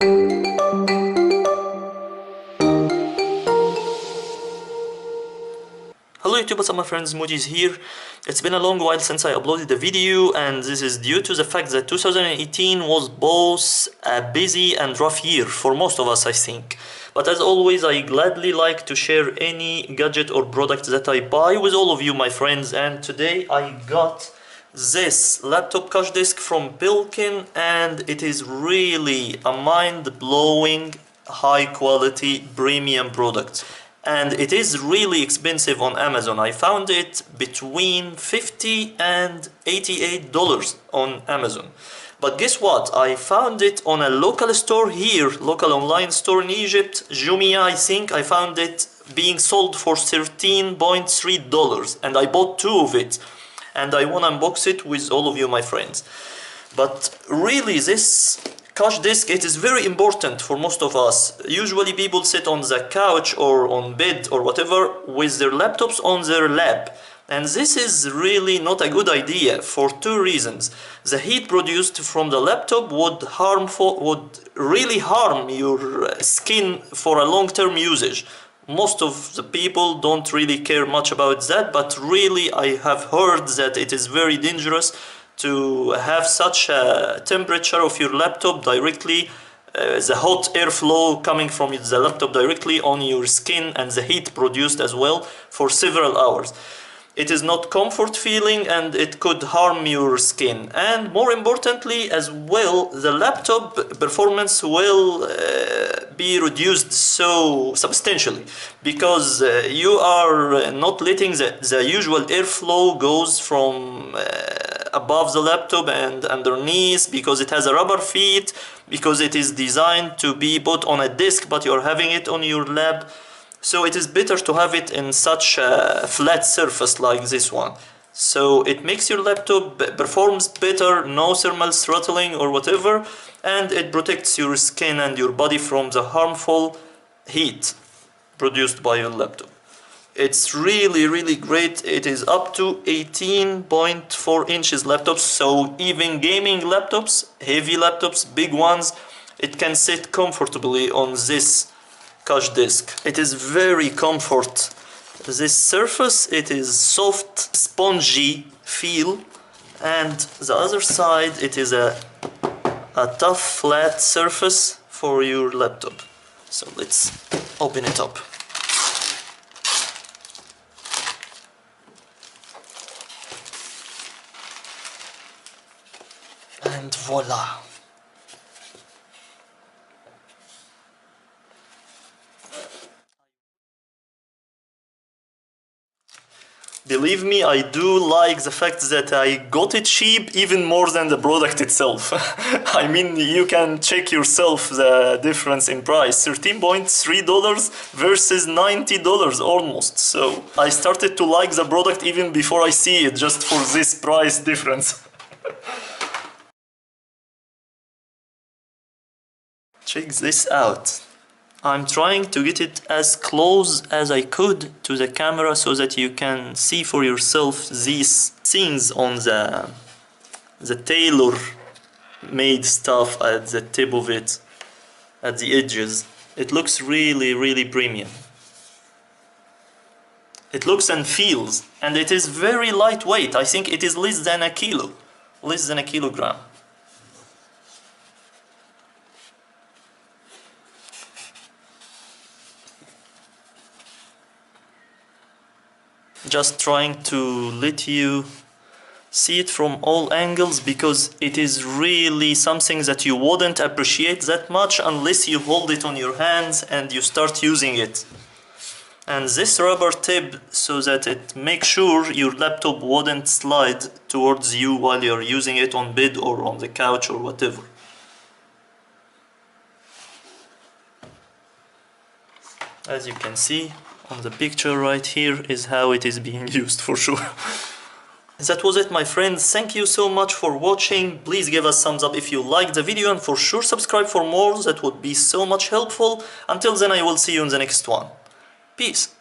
Hello YouTube, what's up my friends, Moody's here. It's been a long while since I uploaded the video, and this is due to the fact that 2018 was both a busy and rough year for most of us, I think. But as always, I gladly like to share any gadget or product that I buy with all of you my friends, and today I got this laptop CushDesk from Belkin, and it is really a mind-blowing high quality premium product. And it is really expensive on Amazon. I found it between $50 and $88 on Amazon. But guess what? I found it on a local store here, local online store in Egypt, Jumia I think. I found it being sold for $13.3 and I bought two of it. And I want to unbox it with all of you my friends. But really this CushDesk, it is very important for most of us. Usually people sit on the couch or on bed or whatever with their laptops on their lap. And this is really not a good idea for two reasons. The heat produced from the laptop would really harm your skin for a long-term usage. Most of the people don't really care much about that, but really I have heard that it is very dangerous to have such a temperature of your laptop directly, the hot airflow coming from the laptop directly on your skin and the heat produced as well for several hours. It is not comfort feeling and it could harm your skin. And more importantly as well, the laptop performance will be reduced so substantially because you are not letting the usual airflow goes from above the laptop and underneath, because it has a rubber feet, because it is designed to be put on a disk but you're having it on your lap. So it is better to have it in such a flat surface like this one. So it makes your laptop performs better, no thermal throttling or whatever, and it protects your skin and your body from the harmful heat produced by your laptop. It's really great. It is up to 18.4 inches laptops, so even gaming laptops, heavy laptops, big ones, it can sit comfortably on this CushDesk. It is very comfort. This surface, it is soft, spongy feel, and the other side it is a tough flat surface for your laptop. So let's open it up. And voila! Believe me, I do like the fact that I got it cheap even more than the product itself. I mean, you can check yourself the difference in price. $13.3 versus $90 almost. So I started to like the product even before I see it, just for this price difference. Check this out. I'm trying to get it as close as I could to the camera so that you can see for yourself these things on the tailor-made stuff at the tip of it, at the edges. It looks really premium. It looks and feels, and it is very lightweight. I think it is less than a kilo, less than a kilogram. Just trying to let you see it from all angles, because it is really something that you wouldn't appreciate that much unless you hold it on your hands and you start using it. And this rubber tip, so that it makes sure your laptop wouldn't slide towards you while you're using it on bed or on the couch or whatever. As you can see on the picture right here is how it is being used for sure. That was it my friends, thank you so much for watching. Please give us thumbs up if you liked the video, and for sure subscribe for more, that would be so much helpful. Until then I will see you in the next one. Peace.